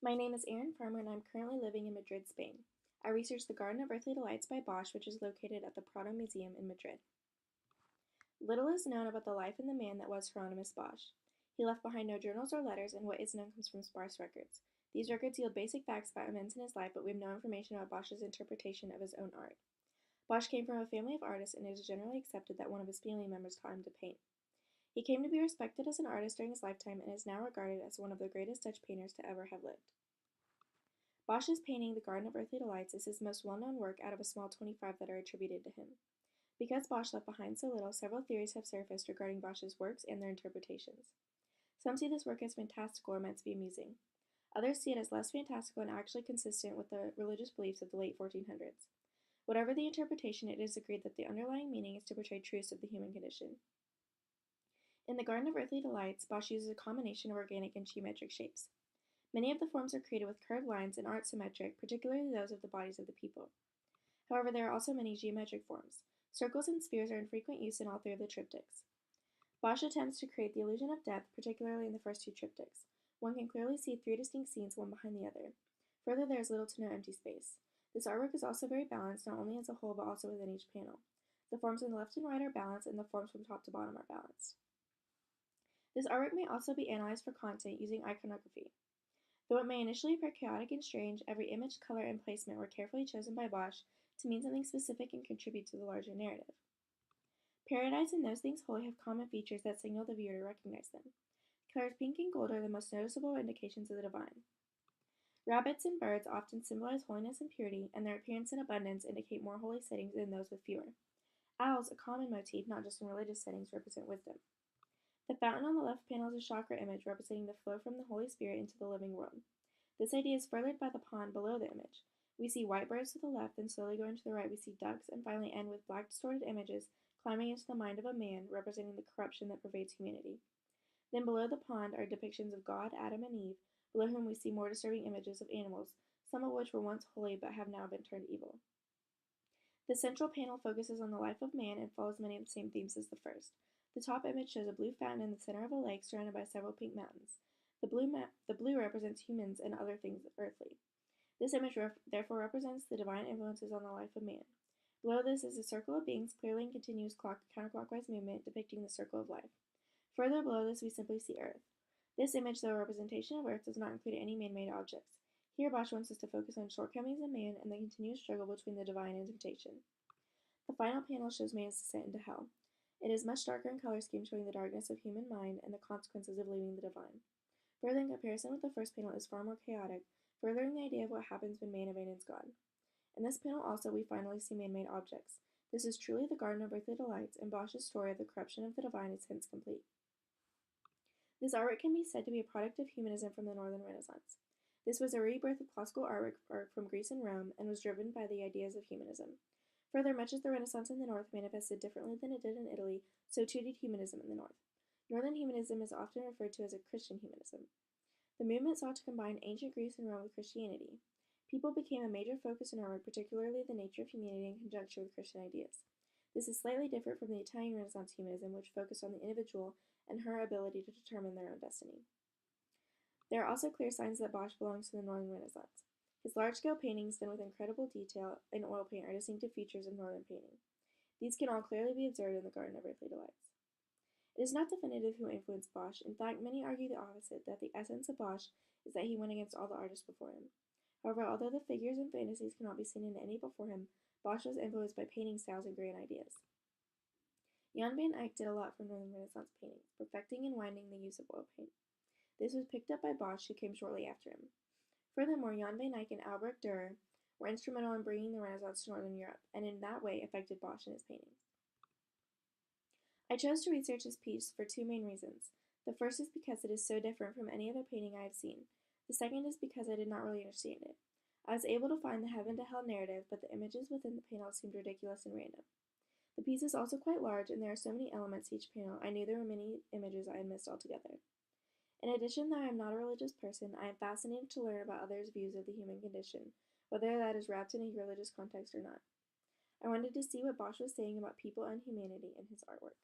My name is Erin Farmer and I'm currently living in Madrid, Spain. I researched the Garden of Earthly Delights by Bosch, which is located at the Prado Museum in Madrid. Little is known about the life and the man that was Hieronymus Bosch. He left behind no journals or letters, and what is known comes from sparse records. These records yield basic facts about events in his life, but we have no information about Bosch's interpretation of his own art. Bosch came from a family of artists, and it is generally accepted that one of his family members taught him to paint. He came to be respected as an artist during his lifetime and is now regarded as one of the greatest Dutch painters to ever have lived. Bosch's painting The Garden of Earthly Delights is his most well-known work out of a small 25 that are attributed to him. Because Bosch left behind so little, several theories have surfaced regarding Bosch's works and their interpretations. Some see this work as fantastical or meant to be amusing. Others see it as less fantastical and actually consistent with the religious beliefs of the late 1400s. Whatever the interpretation, it is agreed that the underlying meaning is to portray truths of the human condition. In The Garden of Earthly Delights, Bosch uses a combination of organic and geometric shapes. Many of the forms are created with curved lines and aren't symmetric, particularly those of the bodies of the people. However, there are also many geometric forms. Circles and spheres are in frequent use in all three of the triptychs. Bosch attempts to create the illusion of depth, particularly in the first two triptychs. One can clearly see three distinct scenes, one behind the other. Further, there is little to no empty space. This artwork is also very balanced, not only as a whole, but also within each panel. The forms on the left and right are balanced, and the forms from top to bottom are balanced. This artwork may also be analyzed for content using iconography. Though it may initially appear chaotic and strange, every image, color, and placement were carefully chosen by Bosch to mean something specific and contribute to the larger narrative. Paradise and those things holy have common features that signal the viewer to recognize them. Colors pink and gold are the most noticeable indications of the divine. Rabbits and birds often symbolize holiness and purity, and their appearance and abundance indicate more holy settings than those with fewer. Owls, a common motif not just in religious settings, represent wisdom. The fountain on the left panel is a chakra image representing the flow from the Holy Spirit into the living world. This idea is furthered by the pond below the image. We see white birds to the left, then slowly going to the right we see ducks, and finally end with black distorted images climbing into the mind of a man, representing the corruption that pervades humanity. Then below the pond are depictions of God, Adam, and Eve, below whom we see more disturbing images of animals, some of which were once holy but have now been turned evil. The central panel focuses on the life of man and follows many of the same themes as the first. The top image shows a blue fountain in the center of a lake surrounded by several pink mountains. The blue represents humans and other things earthly. This image therefore represents the divine influences on the life of man. Below this is a circle of beings, clearly in continuous counterclockwise movement, depicting the circle of life. Further below this, we simply see Earth. This image, though a representation of Earth, does not include any man-made objects. Here, Bosch wants us to focus on shortcomings of man and the continuous struggle between the divine and temptation. The final panel shows man's descent into hell. It is much darker in color scheme, showing the darkness of human mind and the consequences of leaving the divine. Further, in comparison with the first panel, is far more chaotic, furthering the idea of what happens when man abandons God. In this panel also, we finally see man-made objects. This is truly the Garden of Earthly Delights, and Bosch's story of the corruption of the divine is hence complete. This artwork can be said to be a product of humanism from the Northern Renaissance. This was a rebirth of classical artwork from Greece and Rome, and was driven by the ideas of humanism. Further, much as the Renaissance in the North manifested differently than it did in Italy, so too did humanism in the North. Northern humanism is often referred to as a Christian humanism. The movement sought to combine ancient Greece and Rome with Christianity. People became a major focus in artwork, particularly the nature of humanity in conjunction with Christian ideas. This is slightly different from the Italian Renaissance humanism, which focused on the individual and her ability to determine their own destiny. There are also clear signs that Bosch belongs to the Northern Renaissance. His large-scale paintings, done with incredible detail in oil paint, are distinctive features of Northern painting. These can all clearly be observed in the Garden of Earthly Delights. It is not definitive who influenced Bosch. In fact, many argue the opposite, that the essence of Bosch is that he went against all the artists before him. However, although the figures and fantasies cannot be seen in any before him, Bosch was influenced by painting styles and grand ideas. Jan van Eyck did a lot for Northern Renaissance paintings, perfecting and winding the use of oil paint. This was picked up by Bosch, who came shortly after him. Furthermore, Jan van Eyck and Albrecht Dürer were instrumental in bringing the Renaissance to Northern Europe, and in that way affected Bosch in his paintings. I chose to research this piece for two main reasons. The first is because it is so different from any other painting I have seen. The second is because I did not really understand it. I was able to find the heaven to hell narrative, but the images within the panel seemed ridiculous and random. The piece is also quite large, and there are so many elements to each panel, I knew there were many images I had missed altogether. In addition, though I am not a religious person, I am fascinated to learn about others' views of the human condition, whether that is wrapped in a religious context or not. I wanted to see what Bosch was saying about people and humanity in his artwork.